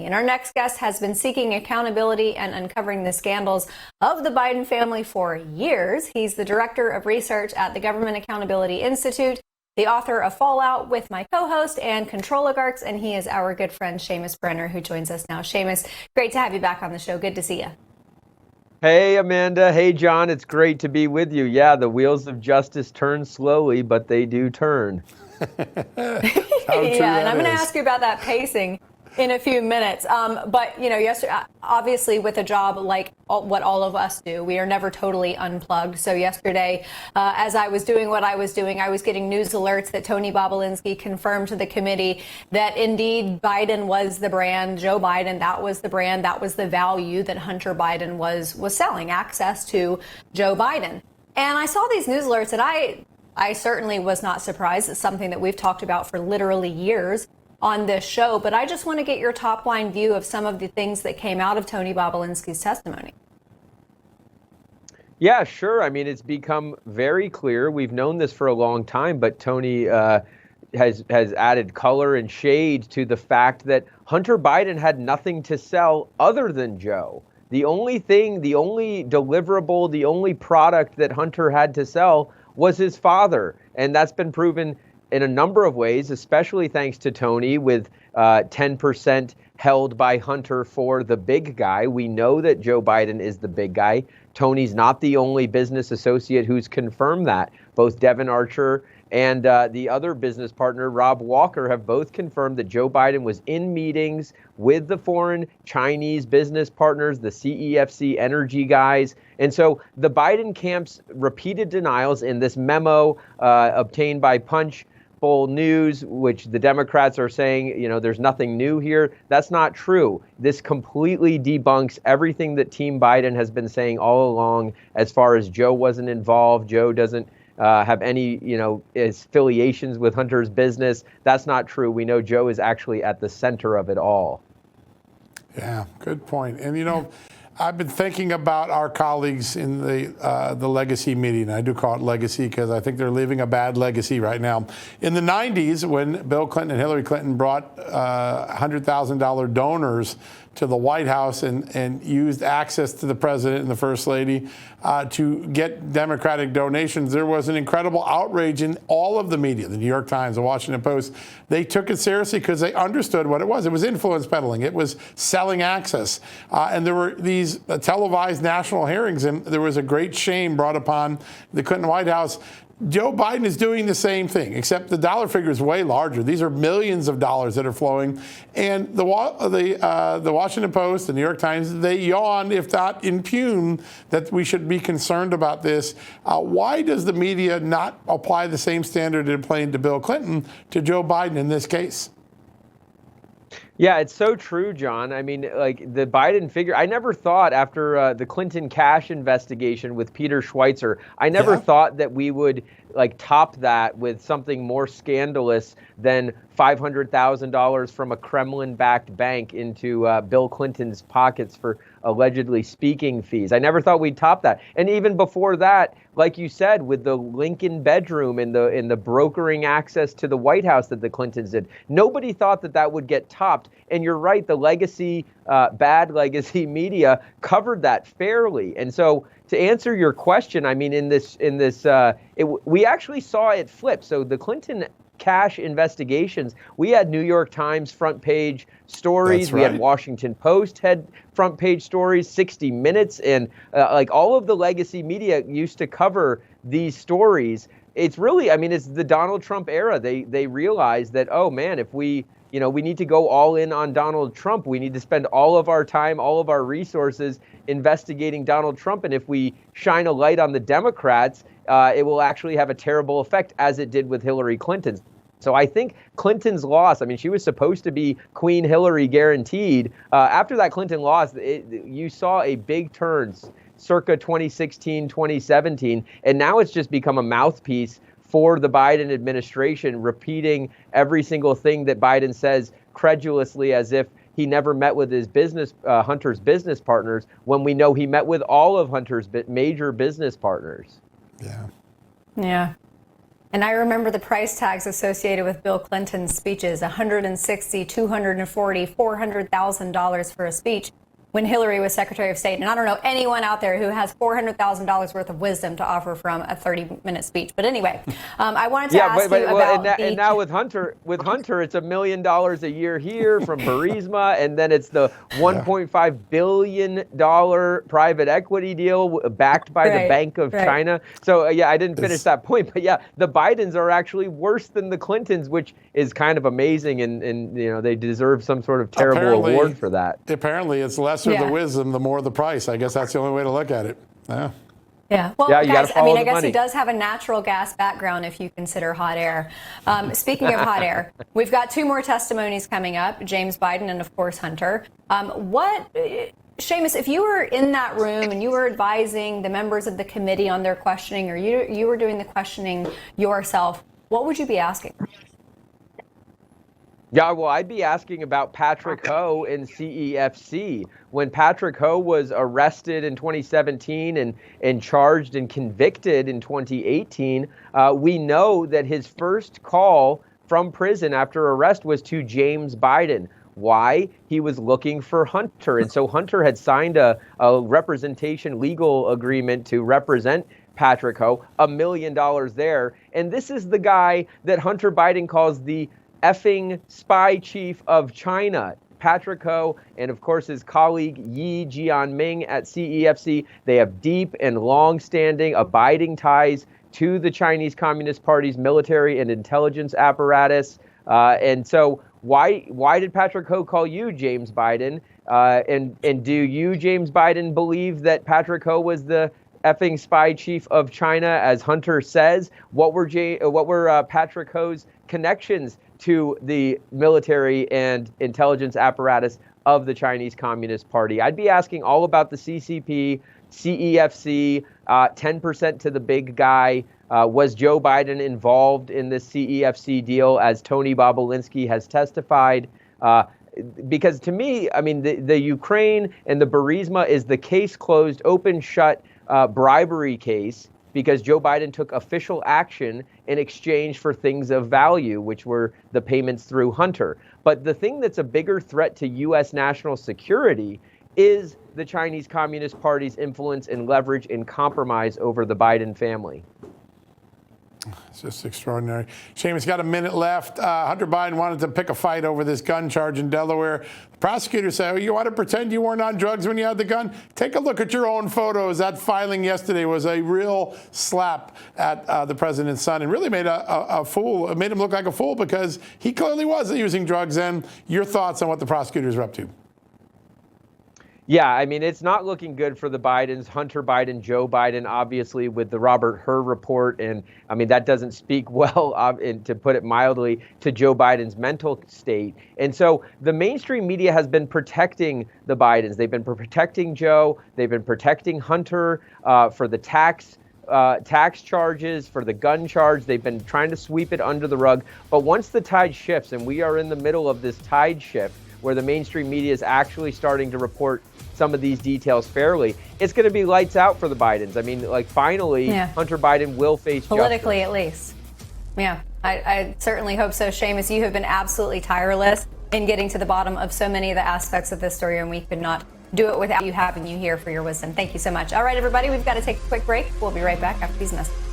And our next guest has been seeking accountability and uncovering the scandals of the Biden family for years. He's the director of research at the Government Accountability Institute, the author of Fallout with my co-host and Controligarchs, and he is our good friend Seamus Bruner, who joins us now. Seamus, great to have you back on the show. Good to see you. Hey, Amanda. Hey, John. It's great to be with you. Yeah, the wheels of justice turn slowly, but they do turn. Yeah, and I'm going to ask you about that pacing in a few minutes. But, you know, yesterday, obviously with a job like what all of us do, we are never totally unplugged. So yesterday, as I was doing what I was doing, I was getting news alerts that Tony Bobulinski confirmed to the committee that indeed Biden was the brand, Joe Biden, that was the brand, that was the value that Hunter Biden was selling, access to Joe Biden. And I saw these news alerts and I certainly was not surprised. It's something that we've talked about for literally years on this show, but I just want to get your top line view of some of the things that came out of Tony Bobulinski's testimony. Yeah, sure. I mean, it's become very clear. We've known this for a long time, but Tony has added color and shade to the fact that Hunter Biden had nothing to sell other than Joe. The only thing, the only deliverable, the only product that Hunter had to sell was his father. And that's been proven in a number of ways, especially thanks to Tony, with 10% held by Hunter for the big guy. We know that Joe Biden is the big guy. Tony's not the only business associate who's confirmed that. Both Devin Archer and the other business partner, Rob Walker, have both confirmed that Joe Biden was in meetings with the foreign Chinese business partners, the CEFC energy guys. And so the Biden camp's repeated denials in this memo obtained by Punchbowl News, which the Democrats are saying, you know, there's nothing new here. That's not true. This completely debunks everything that Team Biden has been saying all along as far as Joe wasn't involved. Joe doesn't have any, you know, affiliations with Hunter's business. That's not true. We know Joe is actually at the center of it all. Yeah, good point. And, you know, I've been thinking about our colleagues in the legacy media, and I do call it legacy because I think they're leaving a bad legacy right now. In the 90s, when Bill Clinton and Hillary Clinton brought $100,000 donors to the White House and used access to the president and the first lady to get Democratic donations, there was an incredible outrage in all of the media, the New York Times, the Washington Post. They took it seriously because they understood what it was. It was influence peddling. It was selling access. And there were these televised national hearings, and there was a great shame brought upon the Clinton White House. Joe Biden is doing the same thing, except the dollar figure is way larger. These are millions of dollars that are flowing. And the Washington Post, the New York Times, they yawn, if not impugn, that we should be concerned about this. Why does the media not apply the same standard it applied to Bill Clinton to Joe Biden in this case? Yeah, it's so true, John. I mean, like the Biden figure, I never thought after the Clinton cash investigation with Peter Schweizer, I never thought that we would like top that with something more scandalous than $500,000 from a Kremlin-backed bank into Bill Clinton's pockets for allegedly speaking fees. I never thought we'd top that. And even before that, like you said, with the Lincoln bedroom and the brokering access to the White House that the Clintons did, nobody thought that that would get topped. And you're right, the legacy, bad legacy media covered that fairly. And so to answer your question, I mean, we actually saw it flip. So the Clinton cash investigations, we had New York Times front page stories. We had Washington Post had front page stories, 60 Minutes, and like all of the legacy media used to cover these stories. It's really, I mean, it's the Donald Trump era. They realized that, oh man, if we need to go all in on Donald Trump. We need to spend all of our time, all of our resources investigating Donald Trump. And if we shine a light on the Democrats, it will actually have a terrible effect, as it did with Hillary Clinton. So I think Clinton's loss, I mean, she was supposed to be Queen Hillary guaranteed. After that Clinton loss, you saw a big turn circa 2016, 2017. And now it's just become a mouthpiece for the Biden administration, repeating every single thing that Biden says credulously, as if he never met with his Hunter's business partners, when we know he met with all of Hunter's major business partners. Yeah. Yeah. And I remember the price tags associated with Bill Clinton's speeches, $160,000, $240,000, $400,000 for a speech when Hillary was Secretary of State. And I don't know anyone out there who has $400,000 worth of wisdom to offer from a 30-minute speech. But anyway, I wanted to ask you about and now with Hunter, it's $1 million a year here from Burisma, and then it's the $1.5 billion private equity deal backed by the Bank of China. So I didn't finish that point, but the Bidens are actually worse than the Clintons, which is kind of amazing, and they deserve some sort of terrible award for that. Apparently, it's lesser the wisdom, the more the price. I guess that's the only way to look at it. Yeah. Yeah. Well, you guys, I guess money. he does have a natural gas background if you consider hot air. Speaking of hot air, we've got 2 more testimonies coming up, James Biden and, of course, Hunter. Seamus, if you were in that room and you were advising the members of the committee on their questioning, or you were doing the questioning yourself, what would you be asking? Yeah, well, I'd be asking about Patrick Ho and CEFC. When Patrick Ho was arrested in 2017 and charged and convicted in 2018, we know that his first call from prison after arrest was to James Biden. Why? He was looking for Hunter. And so Hunter had signed a representation legal agreement to represent Patrick Ho, $1 million there. And this is the guy that Hunter Biden calls the effing spy chief of China. Patrick Ho and, of course, his colleague Yi Jianming at CEFC, they have deep and long-standing, abiding ties to the Chinese Communist Party's military and intelligence apparatus. And so why did Patrick Ho call you, James Biden? And do you, James Biden, believe that Patrick Ho was the effing spy chief of China, as Hunter says? What were Patrick Ho's connections to the military and intelligence apparatus of the Chinese Communist Party? I'd be asking all about the CCP, CEFC, 10% to the big guy. Was Joe Biden involved in this CEFC deal, as Tony Bobulinski has testified? Because to me, I mean, the Ukraine and the Burisma is the case closed, open, shut bribery case, because Joe Biden took official action in exchange for things of value, which were the payments through Hunter. But the thing that's a bigger threat to U.S. national security is the Chinese Communist Party's influence and leverage and compromise over the Biden family. It's just extraordinary. Seamus, got a minute left. Hunter Biden wanted to pick a fight over this gun charge in Delaware. The prosecutor said, oh, you want to pretend you weren't on drugs when you had the gun? Take a look at your own photos. That filing yesterday was a real slap at the president's son, and really made a fool, made him look like a fool, because he clearly was using drugs. And your thoughts on what the prosecutors are up to? Yeah, I mean, it's not looking good for the Bidens, Hunter Biden, Joe Biden, obviously, with the Robert Hur report. And I mean, that doesn't speak well, and to put it mildly, to Joe Biden's mental state. And so the mainstream media has been protecting the Bidens. They've been protecting Joe. They've been protecting Hunter for the tax charges, for the gun charge. They've been trying to sweep it under the rug. But once the tide shifts, and we are in the middle of this tide shift, where the mainstream media is actually starting to report some of these details fairly, it's going to be lights out for the Bidens. I mean, like, finally, Hunter Biden will face politically, justice. at least. Yeah, I certainly hope so. Seamus, you have been absolutely tireless in getting to the bottom of so many of the aspects of this story, and we could not do it without you having you here for your wisdom. Thank you so much. All right, everybody, we've got to take a quick break. We'll be right back after these messages.